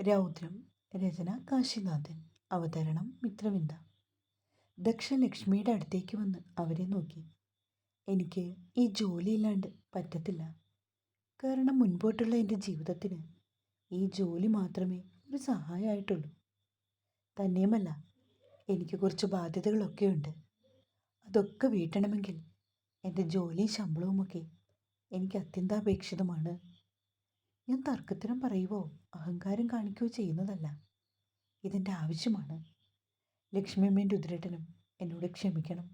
രൗദ്രം. രചന കാശിനാഥൻ. അവതരണം മിത്രവിന്ദ. ദക്ഷ ലക്ഷ്മിയുടെ അടുത്തേക്ക് വന്ന് അവരെ നോക്കി. എനിക്ക് ഈ ജോലിയില്ലാണ്ട് പറ്റത്തില്ല. കാരണം മുൻപോട്ടുള്ള എൻ്റെ ജീവിതത്തിന് ഈ ജോലി മാത്രമേ ഒരു സഹായമായിട്ടുള്ളൂ. തന്നെയുമല്ല, എനിക്ക് കുറച്ച് ബാധ്യതകളൊക്കെയുണ്ട്. അതൊക്കെ വീട്ടണമെങ്കിൽ എൻ്റെ ജോലിയും ശമ്പളവുമൊക്കെ എനിക്ക് അത്യന്താപേക്ഷിതമാണ്. ഞാൻ തർക്കത്തിനും പറയുവോ അഹങ്കാരം കാണിക്കുകയോ ചെയ്യുന്നതല്ല. ഇതെൻ്റെ ആവശ്യമാണ്. ലക്ഷ്മിയമ്മയും രുദ്രേട്ടനും എന്നോട് ക്ഷമിക്കണം.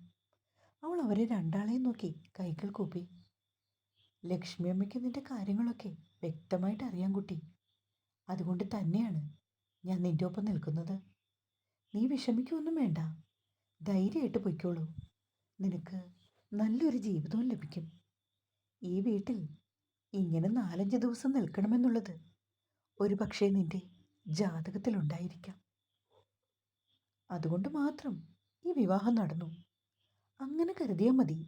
അവൾ അവരെ രണ്ടാളെയും നോക്കി കൈകൾ കൂപ്പി. ലക്ഷ്മിയമ്മയ്ക്ക് നിന്റെ കാര്യങ്ങളൊക്കെ വ്യക്തമായിട്ട് അറിയാൻ കുട്ടി. അതുകൊണ്ട് തന്നെയാണ് ഞാൻ നിന്റെ ഒപ്പം നിൽക്കുന്നത്. നീ വിഷമിക്കൊന്നും വേണ്ട. ധൈര്യമായിട്ട് പൊയ്ക്കോളൂ. നിനക്ക് നല്ലൊരു ജീവിതവും ലഭിക്കും. ഈ വീട്ടിൽ ഇങ്ങനെ 4-5 ദിവസം നിൽക്കണമെന്നുള്ളത് ഒരു പക്ഷേ നിന്റെ ജാതകത്തിലുണ്ടായിരിക്കാം. അതുകൊണ്ട് മാത്രം ഈ വിവാഹം നടന്നു. അങ്ങനെ കരുതിയാൽ മതി.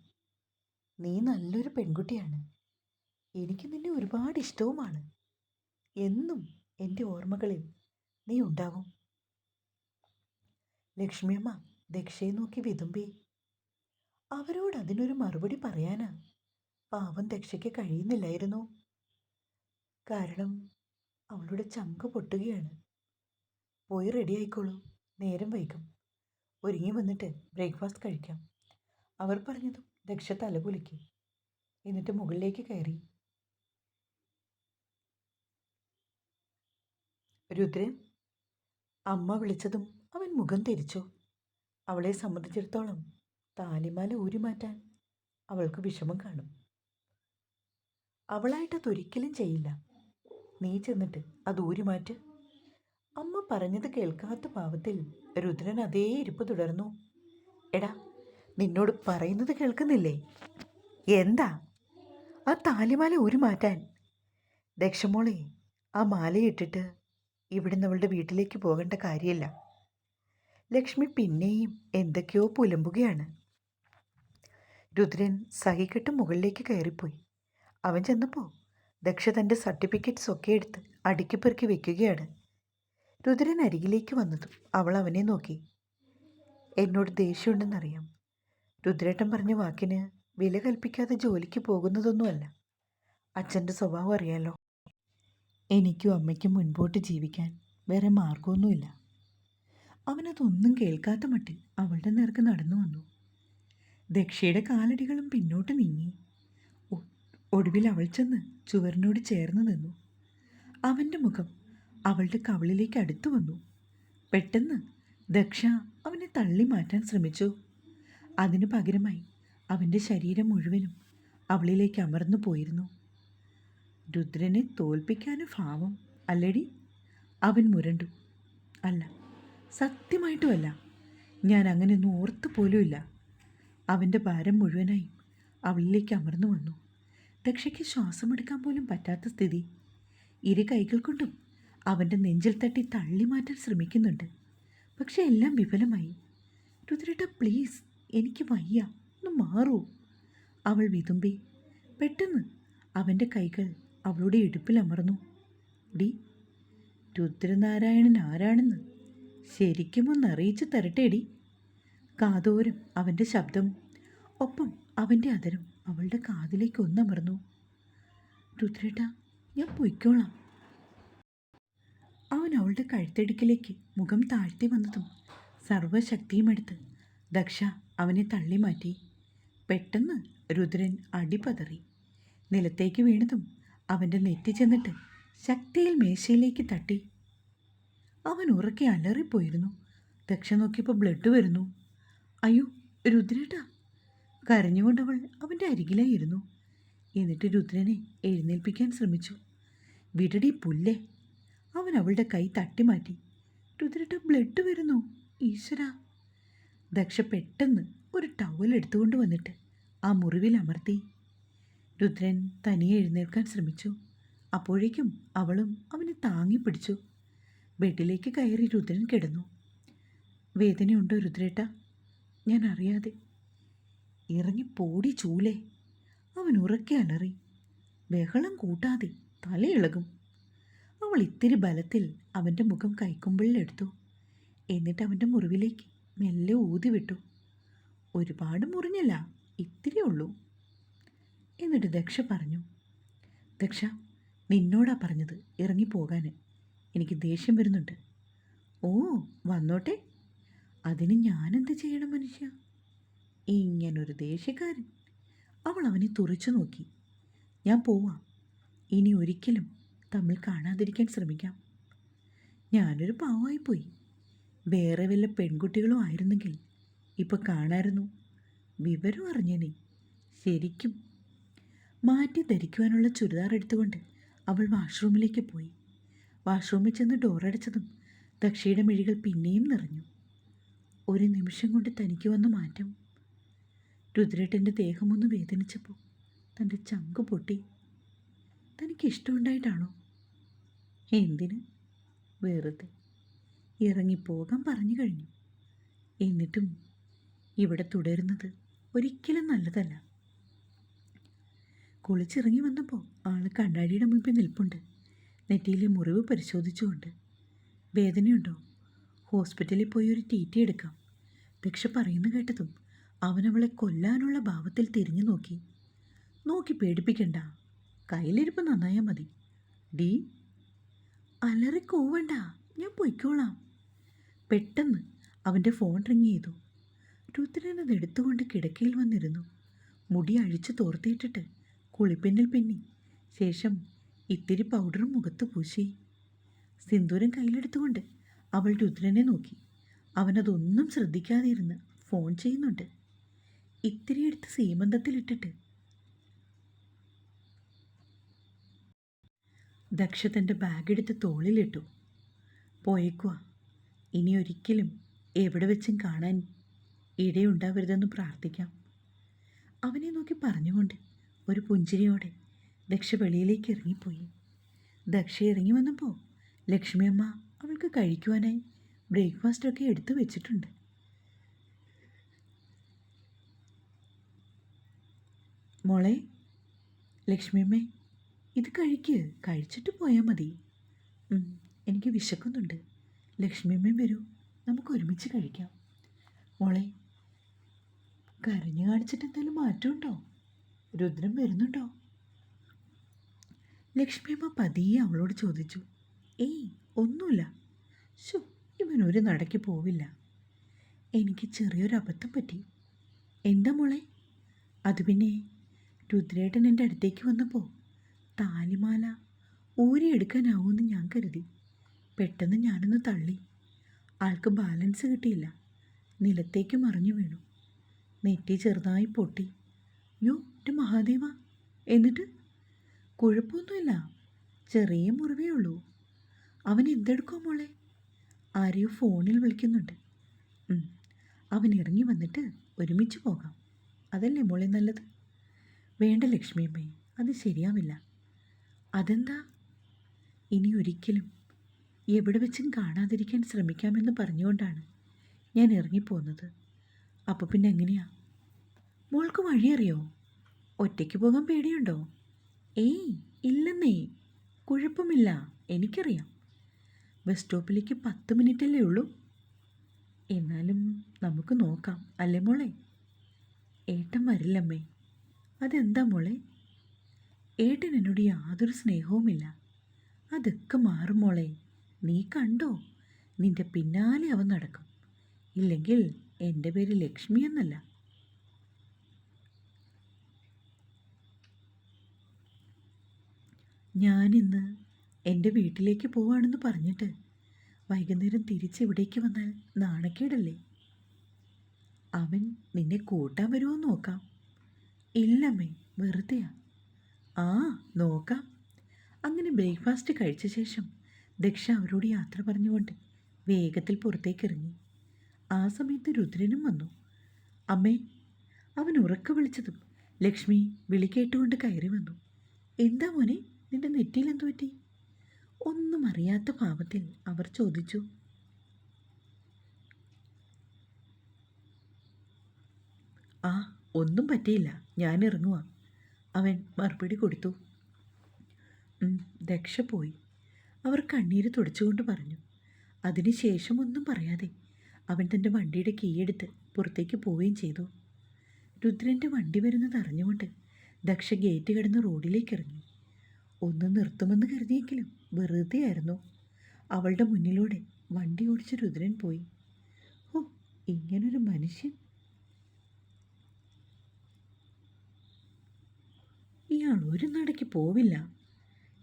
നീ നല്ലൊരു പെൺകുട്ടിയാണ്. എനിക്ക് നിന്നെ ഒരുപാട് ഇഷ്ടവുമാണ്. എന്നും എൻ്റെ ഓർമ്മകളിൽ നീ ഉണ്ടാവും. ലക്ഷ്മിയമ്മ ദക്ഷയെ നോക്കി വിതുമ്പി. അവരോട് അതിനൊരു മറുപടി പറയാനാ പാവം ദക്ഷയ്ക്ക് കഴിയുന്നില്ലായിരുന്നു. കാരണം അവളുടെ ചങ്ക് പൊട്ടുകയാണ്. പോയി റെഡി ആയിക്കോളൂ, നേരം വൈകും. ഒരുങ്ങി വന്നിട്ട് ബ്രേക്ക്ഫാസ്റ്റ് കഴിക്കാം. അവർ പറഞ്ഞതും ദക്ഷ തലകുലുക്കി. എന്നിട്ട് മുകളിലേക്ക് കയറി. രുദ്രൻ, അമ്മ വിളിച്ചതും അവൻ മുഖം തിരിച്ചു. അവളെ സംബന്ധിച്ചിടത്തോളം താലിമാല ഊരിമാറ്റാൻ അവൾക്ക് വിഷമം കാണും. അവളായിട്ടതൊരിക്കലും ചെയ്യില്ല. നീ ചെന്നിട്ട് അത് ഊരിമാറ്റ്. അമ്മ പറഞ്ഞത് കേൾക്കാത്ത ഭാവത്തിൽ രുദ്രൻ അതേ ഇരിപ്പ് തുടർന്നു. എടാ, നിന്നോട് പറയുന്നത് കേൾക്കുന്നില്ലേ? എന്താ ആ താലിമാല ഊരിമാറ്റാൻ? ദക്ഷമോളെ, ആ മാലയിട്ടിട്ട് ഇവിടുന്ന് അവളുടെ വീട്ടിലേക്ക് പോകേണ്ട കാര്യമില്ല. ലക്ഷ്മി പിന്നെയും എന്തൊക്കെയോ പുലമ്പുകയാണ്. രുദ്രൻ സഹിക്കെട്ട് മുകളിലേക്ക് കയറിപ്പോയി. അവൻ ചെന്നപ്പോൾ ദക്ഷ തൻ്റെ സർട്ടിഫിക്കറ്റ്സ് ഒക്കെ എടുത്ത് അടുക്കി പെറുക്കി വെക്കുകയാണ്. രുദ്രൻ അരികിലേക്ക് വന്നതും അവൾ അവനെ നോക്കി. എന്നോട് ദേഷ്യമുണ്ടെന്നറിയാം. രുദ്രേട്ടൻ പറഞ്ഞ വാക്കിന് വില കൽപ്പിക്കാതെ ജോലിക്ക് പോകുന്നതൊന്നുമല്ല. അച്ഛൻ്റെ സ്വഭാവം അറിയാലോ. എനിക്കും അമ്മയ്ക്കും മുൻപോട്ട് ജീവിക്കാൻ വേറെ മാർഗമൊന്നുമില്ല. അവനതൊന്നും കേൾക്കാത്ത മട്ടിൽ അവളുടെ നേർക്ക് നടന്നു വന്നു. ദക്ഷയുടെ കാലടികളും പിന്നോട്ട് നീങ്ങി. ഒടുവിൽ അവൾ ചെന്ന് ചുവരിനോട് ചേർന്ന് നിന്നു. അവൻ്റെ മുഖം അവളുടെ കവിളിലേക്ക് അടുത്തു വന്നു. പെട്ടെന്ന് ദക്ഷ അവനെ തള്ളി മാറ്റാൻ ശ്രമിച്ചു. അതിനു പകരമായി അവൻ്റെ ശരീരം മുഴുവനും അവളിലേക്ക് അമർന്നു പോയിരുന്നു. രുദ്രനെ തോൽപ്പിക്കാനും ഭാവം അല്ലടി? അവൻ മുരണ്ടു. അല്ല, സത്യമായിട്ടുമല്ല. ഞാൻ അങ്ങനെയൊന്നും ഓർത്തു പോലുമില്ല. അവൻ്റെ ഭാരം മുഴുവനായും അവളിലേക്ക് അമർന്നു വന്നു. ദക്ഷയ്ക്ക് ശ്വാസമെടുക്കാൻ പോലും പറ്റാത്ത സ്ഥിതി. ഇരു കൈകൾ കൊണ്ടും അവൻ്റെ നെഞ്ചിൽ തട്ടി തള്ളി മാറ്റാൻ ശ്രമിക്കുന്നുണ്ട്. പക്ഷെ എല്ലാം വിഫലമായി. രുദ്രേട്ട, പ്ലീസ്, എനിക്ക് വയ്യ, ഒന്ന് മാറൂ, അവൾ വിതുമ്പി. പെട്ടെന്ന് അവൻ്റെ കൈകൾ അവളുടെ ഇടുപ്പിൽ അമർന്നു. ഡി, രുദ്രനാരായണൻ ആരാണെന്ന് ശരിക്കും ഒന്ന് അറിയിച്ചു തരട്ടേടി. കാതോരം അവൻ്റെ ശബ്ദം. ഒപ്പം അവൻ്റെ അതരം അവളുടെ കാതിലേക്ക് ഒന്നമർന്നു. രുദ്രേട്ട, ഞാൻ പൊയ്ക്കോളാം. അവൻ അവളുടെ കഴുത്തടിക്കിലേക്ക് മുഖം താഴ്ത്തി വന്നതും സർവശക്തിയുമെടുത്ത് ദക്ഷ അവനെ തള്ളി മാറ്റി. പെട്ടെന്ന് രുദ്രൻ അടിപതറി. നിലത്തേക്ക് വീണതും അവൻ്റെ നെറ്റി ചെന്നിട്ട് ശക്തിയിൽ മേശയിലേക്ക് തട്ടി. അവൻ ഉറക്കെ അലറിപ്പോയിരുന്നു. ദക്ഷ നോക്കിയപ്പോൾ ബ്ലഡ് വരുന്നു. അയ്യോ രുദ്രേട്ട! കരഞ്ഞുകൊണ്ടവൾ അവൻ്റെ അരികിലായിരുന്നു. എന്നിട്ട് രുദ്രനെ എഴുന്നേൽപ്പിക്കാൻ ശ്രമിച്ചു. വിടടി പുല്ലേ! അവൻ അവളുടെ കൈ തട്ടി മാറ്റി. രുദ്രേട്ട, ബ്ലഡ് വരുന്നു, ഈശ്വര! ദക്ഷ പെട്ടെന്ന് ഒരു ടവൽ എടുത്തുകൊണ്ട് വന്നിട്ട് ആ മുറിവിൽ അമർത്തി. രുദ്രൻ തനിയെ എഴുന്നേൽക്കാൻ ശ്രമിച്ചു. അപ്പോഴേക്കും അവളും അവനെ താങ്ങി പിടിച്ചു. ബെഡിലേക്ക് കയറി രുദ്രൻ കിടന്നു. വേദനയുണ്ടോ രുദ്രേട്ട? ഞാൻ അറിയാതെ. ഇറങ്ങി പോടി ചൂലേ! അവൻ ഉറക്കെ അലറി. ബഹളം കൂട്ടാതെ, തലയിളകും. അവൾ ഇത്തിരി ബലത്തിൽ അവൻ്റെ മുഖം കൈക്കുമ്പിളിലെടുത്തു. എന്നിട്ട് അവൻ്റെ മുറിവിലേക്ക് മെല്ലെ ഊതി വിട്ടു. ഒരുപാട് മുറിഞ്ഞില്ല, ഇത്തിരി ഉള്ളൂ. എന്നിട്ട് ദക്ഷ പറഞ്ഞു, ദക്ഷ, നിന്നോടാ പറഞ്ഞത് ഇറങ്ങിപ്പോകാൻ. എനിക്ക് ദേഷ്യം വരുന്നുണ്ട്. ഓ, വന്നോട്ടെ. അതിന് ഞാനെന്ത് ചെയ്യണം മനുഷ്യ? ഇങ്ങനൊരു ദേഷ്യക്കാരൻ. അവൾ അവനെ തുറിച്ചു നോക്കി. ഞാൻ പോവാം. ഇനി ഒരിക്കലും തമ്മിൽ കാണാതിരിക്കാൻ ശ്രമിക്കാം. ഞാനൊരു പാവമായിപ്പോയി. വേറെ വല്ല പെൺകുട്ടികളും ആയിരുന്നെങ്കിൽ ഇപ്പം കാണായിരുന്നു. വിവരം അറിഞ്ഞേനെ. ശരിക്കും. മാറ്റി ധരിക്കുവാനുള്ള ചുരിദാർ എടുത്തുകൊണ്ട് അവൾ വാഷ്റൂമിലേക്ക് പോയി. വാഷ്റൂമിൽ ചെന്ന് ഡോറടച്ചതും ദക്ഷയുടെ മിഴികൾ പിന്നെയും നിറഞ്ഞു. ഒരു നിമിഷം കൊണ്ട് തനിക്ക് വന്ന മാറ്റം. രുദ്രേട്ടൻ്റെ ദേഹമൊന്ന് വേദനിച്ചപ്പോൾ തൻ്റെ ചങ്ക് പൊട്ടി. തനിക്ക് ഇഷ്ടമുണ്ടായിട്ടാണോ? എന്തിന്? വെറുതെ. ഇറങ്ങിപ്പോകാൻ പറഞ്ഞു കഴിഞ്ഞു. എന്നിട്ടും ഇവിടെ തുടരുന്നത് ഒരിക്കലും നല്ലതല്ല. കുളിച്ചിറങ്ങി വന്നപ്പോൾ ആൾ കണ്ണാടിയുടെ മുമ്പിൽ നിൽപ്പുണ്ട്, നെറ്റിയിലെ മുറിവ് പരിശോധിച്ചുകൊണ്ട്. വേദനയുണ്ടോ? ഹോസ്പിറ്റലിൽ പോയി ഒരു TT എടുക്കാം. ദക്ഷ പറയുന്നു കേട്ടതും അവനവളെ കൊല്ലാനുള്ള ഭാവത്തിൽ തിരിഞ്ഞു നോക്കി. നോക്കി പേടിപ്പിക്കണ്ട, കയ്യിലിരിപ്പ് നന്നായാൽ മതി. ഡീ, അലറിക്കൂവണ്ട, ഞാൻ പൊയ്ക്കോളാം. പെട്ടെന്ന് അവൻ്റെ ഫോൺ റിങ് ചെയ്തു. രുദ്രൻ അത് എടുത്തുകൊണ്ട് കിടക്കയിൽ വന്നിരുന്നു. മുടി അഴിച്ചു തോർത്തിയിട്ടിട്ട് കുളിപ്പിന്നിൽ പിന്നി. ശേഷം ഇത്തിരി പൗഡറും മുഖത്ത് പൂശി. സിന്ദൂരം കയ്യിലെടുത്തുകൊണ്ട് അവൾ രുദ്രനെ നോക്കി. അവനതൊന്നും ശ്രദ്ധിക്കാതെ ഇരുന്ന് ഫോൺ ചെയ്യുന്നുണ്ട്. ഇത്തിരി എടുത്ത് സീമന്തത്തിലിട്ടിട്ട് ദക്ഷ തൻ്റെ ബാഗെടുത്ത് തോളിലിട്ടു. പോയേക്കുവാ. ഇനി ഒരിക്കലും എവിടെ വെച്ചും കാണാൻ ഇടയുണ്ടാവരുതെന്ന് പ്രാർത്ഥിക്കാം. അവനെ നോക്കി പറഞ്ഞുകൊണ്ട് ഒരു പുഞ്ചിരിയോടെ ദക്ഷ വെളിയിലേക്ക് ഇറങ്ങിപ്പോയി. ദക്ഷ ഇറങ്ങി വന്നപ്പോൾ ലക്ഷ്മിയമ്മ അവൾക്ക് കഴിക്കുവാനായി ബ്രേക്ക്ഫാസ്റ്റൊക്കെ എടുത്തു വെച്ചിട്ടുണ്ട്. മോളെ, ലക്ഷ്മിയമ്മേ, ഇത് കഴിച്ചിട്ട് പോയാൽ മതി. എനിക്ക് വിശക്കുന്നുണ്ട്. ലക്ഷ്മിയമ്മയും വരൂ, നമുക്ക് ഒരുമിച്ച് കഴിക്കാം. മോളെ, കരഞ്ഞു കാണിച്ചിട്ട് എന്തെങ്കിലും മാറ്റമുണ്ടോ? രുദ്രൻ വരുന്നുണ്ടോ? ലക്ഷ്മിയമ്മ പതിയെ അവളോട് ചോദിച്ചു. ഏയ്, ഒന്നുമില്ല. ഇവനൊരു നടക്ക് പോവില്ല. എനിക്ക് ചെറിയൊരു അബദ്ധം പറ്റി. എന്താ മോളെ? അത് പിന്നെ രുദ്രേട്ടൻ എൻ്റെ അടുത്തേക്ക് വന്നപ്പോൾ താലിമാല ഊരിയെടുക്കാനാവുമെന്ന് ഞാൻ കരുതി. പെട്ടെന്ന് ഞാനൊന്ന് തള്ളി. ആൾക്ക് ബാലൻസ് കിട്ടിയില്ല. നിലത്തേക്ക് മറിഞ്ഞു വീണു. നെറ്റി ചെറുതായി പൊട്ടി. യോ എൻ്റെ മഹാദേവ! എന്നിട്ട്? കുഴപ്പമൊന്നുമില്ല, ചെറിയ മുറിവേ ഉള്ളൂ. അവൻ എന്തെടുക്കോ മോളെ? ആരെയോ ഫോണിൽ വിളിക്കുന്നുണ്ട്. അവൻ ഇറങ്ങി വന്നിട്ട് ഒരുമിച്ച് പോകാം. അതല്ലേ മോളെ നല്ലത്? വേണ്ട ലക്ഷ്മിയമ്മേ, അത് ശരിയാവില്ല. അതെന്താ? ഇനി ഒരിക്കലും എവിടെ വെച്ചും കാണാതിരിക്കാൻ ശ്രമിക്കാമെന്ന് പറഞ്ഞുകൊണ്ടാണ് ഞാൻ ഇറങ്ങിപ്പോകുന്നത്. അപ്പോൾ പിന്നെ എങ്ങനെയാ? മോൾക്ക് വഴിയറിയോ? ഒറ്റയ്ക്ക് പോകാൻ പേടിയുണ്ടോ? ഏയ്, ഇല്ലെന്നേ. കുഴപ്പമില്ല, എനിക്കറിയാം. ബസ് സ്റ്റോപ്പിലേക്ക് 10 മിനിറ്റല്ലേ ഉള്ളൂ. എന്നാലും നമുക്ക് നോക്കാം, അല്ലേ മോളെ? ഏട്ടൻ വരില്ലമ്മേ. അതെന്താ മോളെ? ഏട്ടൻ എന്നോട് യാതൊരു സ്നേഹവുമില്ല. അതൊക്കെ മാറും മോളെ. നീ കണ്ടോ, നിന്റെ പിന്നാലെ അവൻ നടക്കും. ഇല്ലെങ്കിൽ എൻ്റെ പേര് ലക്ഷ്മി എന്നല്ല. ഞാനിന്ന് എൻ്റെ വീട്ടിലേക്ക് പോവാണെന്ന് പറഞ്ഞിട്ട് വൈകുന്നേരം തിരിച്ചിവിടേക്ക് വന്നാൽ നാണക്കേടല്ലേ? അവൻ നിന്നെ കൂട്ടാൻ വരുമോ നോക്കാം. ഇല്ലമ്മേ, വെറുതെയാ. ആ, നോക്കാം. അങ്ങനെ ബ്രേക്ക്ഫാസ്റ്റ് കഴിച്ച ശേഷം ദക്ഷ അവരോട് യാത്ര പറഞ്ഞുകൊണ്ട് വേഗത്തിൽ പുറത്തേക്ക് ഇറങ്ങി. ആ സമയത്ത് രുദ്രനും വന്നു. അമ്മേ! അവൻ ഉറക്കെ വിളിച്ചതും ലക്ഷ്മി വിളി കേട്ടുകൊണ്ട് കയറി വന്നു. എന്താ മോനെ, നിന്റെ നെറ്റിയിൽ എന്തു പറ്റി? ഒന്നും അറിയാത്ത ഭാവത്തിൽ അവർ ചോദിച്ചു. ആ, ഒന്നും പറ്റിയില്ല, ഞാൻ ഇറങ്ങുക, അവൻ മറുപടി കൊടുത്തു. ദക്ഷ പോയി. അവർ കണ്ണീര് തുടച്ചുകൊണ്ട് പറഞ്ഞു. അതിനുശേഷം ഒന്നും പറയാതെ അവൻ തൻ്റെ വണ്ടിയുടെ കീയെടുത്ത് പുറത്തേക്ക് പോവുകയും ചെയ്തു. രുദ്രൻ്റെ വണ്ടി വരുന്നത് അറിഞ്ഞുകൊണ്ട് ദക്ഷ ഗേറ്റ് കടന്ന് റോഡിലേക്ക് ഇറങ്ങി. ഒന്ന് നിർത്തുമെന്ന് കരുതിയെങ്കിലും വെറുതെ ആയിരുന്നു. അവളുടെ മുന്നിലൂടെ വണ്ടി ഓടിച്ച് രുദ്രൻ പോയി. ഓ, ഇങ്ങനൊരു മനുഷ്യൻ! ഇയാൾ ഒരു നടയ്ക്ക് പോവില്ല.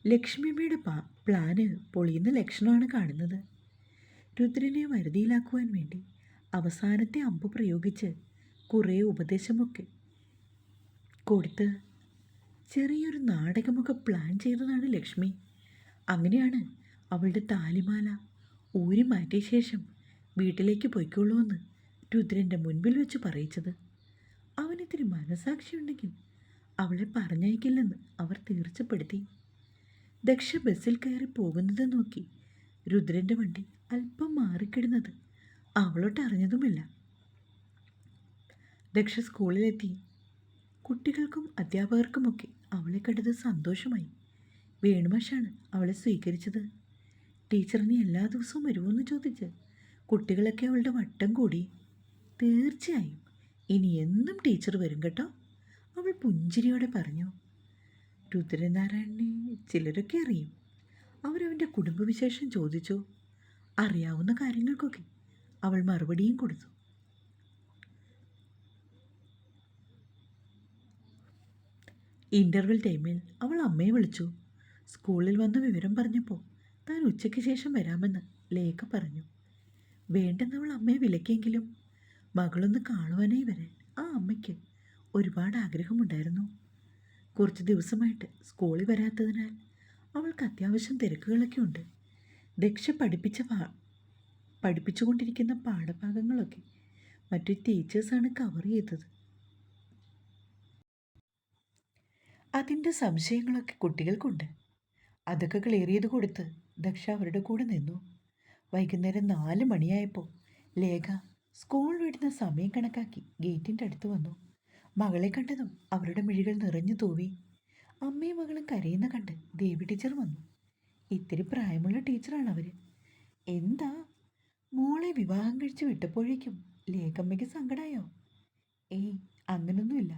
ലക്ഷ്മിയമ്മയുടെ പ്ലാന് പൊളിയുന്ന ലക്ഷണമാണ് കാണുന്നത്. രുദ്രനെ വരുതിയിലാക്കുവാൻ വേണ്ടി അവസാനത്തെ അമ്പ് പ്രയോഗിച്ച് കുറേ ഉപദേശമൊക്കെ കൊടുത്ത് ചെറിയൊരു നാടകമൊക്കെ പ്ലാൻ ചെയ്തതാണ് ലക്ഷ്മി. അങ്ങനെയാണ് അവളുടെ താലിമാല ഊരി മാറ്റിയ ശേഷം വീട്ടിലേക്ക് പോയിക്കൊള്ളൂ എന്ന് രുദ്രൻ്റെ മുൻപിൽ വെച്ച് പറയിച്ചത്. അവനിത്തിരി മനസാക്ഷിയുണ്ടെങ്കിൽ അവളെ പറഞ്ഞയക്കില്ലെന്ന് അവർ തീർച്ചപ്പെടുത്തി. ദക്ഷ ബസ്സിൽ കയറി പോകുന്നത് നോക്കി രുദ്രൻ്റെ വണ്ടി അല്പം മാറിക്കിടുന്നത് അവളോട്ട് അറിഞ്ഞതുമില്ല. ദക്ഷ സ്കൂളിലെത്തി. കുട്ടികൾക്കും അധ്യാപകർക്കുമൊക്കെ അവളെ കണ്ടത് സന്തോഷമായി. വേണുമാഷാണ് അവളെ സ്വീകരിച്ചത്. ടീച്ചറിന് എല്ലാ ദിവസവും വരുമോയെന്ന് ചോദിച്ച് കുട്ടികളൊക്കെ അവളുടെ വട്ടം കൂടി. തീർച്ചയായും ഇനി എന്നും ടീച്ചർ വരും കേട്ടോ, അവൾ പുഞ്ചിരിയോടെ പറഞ്ഞു. രുദ്രനാരായണനെ ചിലരൊക്കെ അറിയും. അവരവൻ്റെ കുടുംബവിശേഷം ചോദിച്ചു. അറിയാവുന്ന കാര്യങ്ങൾക്കൊക്കെ അവൾ മറുപടിയും കൊടുത്തു. ഇൻ്റർവെൽ ടൈമിൽ അവൾ അമ്മയെ വിളിച്ചു. സ്കൂളിൽ വന്ന് വിവരം പറഞ്ഞപ്പോൾ താൻ ഉച്ചയ്ക്ക് ശേഷം വരാമെന്ന് ലേഖ പറഞ്ഞു. വേണ്ടെന്നവൾ അമ്മയെ വിലക്കിയെങ്കിലും മകളൊന്ന് കാണുവാനായി വരാൻ ആ അമ്മയ്ക്ക് ഒരുപാട് ആഗ്രഹമുണ്ടായിരുന്നു. കുറച്ച് ദിവസമായിട്ട് സ്കൂളിൽ വരാത്തതിനാൽ അവൾക്ക് അത്യാവശ്യം തിരക്കുകളൊക്കെ ഉണ്ട്. ദക്ഷ പഠിപ്പിച്ചുകൊണ്ടിരിക്കുന്ന പാഠഭാഗങ്ങളൊക്കെ മറ്റു ടീച്ചേഴ്സാണ് കവർ ചെയ്തത്. അതിൻ്റെ സംശയങ്ങളൊക്കെ കുട്ടികൾക്കുണ്ട്. അതൊക്കെ ക്ലിയർ ചെയ്ത് കൊടുത്ത് ദക്ഷ അവരുടെ കൂടെ നിന്നു. വൈകുന്നേരം 4 മണിയായപ്പോൾ ലേഖ സ്കൂൾ വിടുന്ന സമയം കണക്കാക്കി ഗേറ്റിൻ്റെ അടുത്ത് വന്നു. മകളെ കണ്ടതും അവരുടെ മിഴികൾ നിറഞ്ഞു തൂവി. അമ്മയും മകളും കരയുന്ന കണ്ട് ദേവി ടീച്ചർ വന്നു. ഇത്തിരി പ്രായമുള്ള ടീച്ചറാണ് അവർ. എന്താ മോളെ വിവാഹം കഴിച്ച് വിട്ടപ്പോഴേക്കും ലേഖമ്മയ്ക്ക് സങ്കടമായോ? ഏയ്, അങ്ങനൊന്നുമില്ല.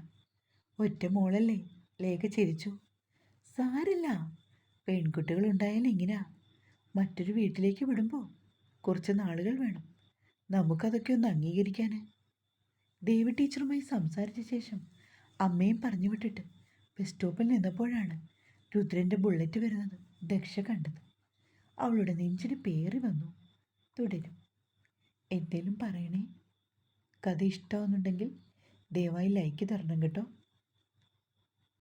ഒറ്റ മോളല്ലേ? ലേഖ ചിരിച്ചു. സാരില്ല, പെൺകുട്ടികളുണ്ടായാൽ എങ്ങനെയാ? മറ്റൊരു വീട്ടിലേക്ക് വിടുമ്പോൾ കുറച്ച് നാളുകൾ വേണം നമുക്കതൊക്കെ ഒന്ന് അംഗീകരിക്കാൻ. ദേവി ടീച്ചറുമായി സംസാരിച്ച ശേഷം അമ്മയും പറഞ്ഞു വിട്ടിട്ട് ബസ് സ്റ്റോപ്പിൽ നിന്നപ്പോഴാണ് രുദ്രൻ്റെ ബുള്ളറ്റ് വരുന്നത് ദക്ഷ കണ്ടത്. അവളുടെ നെഞ്ചിന് പേറി വന്നു. തുടരും. എന്തേലും പറയണേ. കഥ ഇഷ്ടമാവുന്നുണ്ടെങ്കിൽ ദയവായി ലൈക്ക് തരണം കേട്ടോ.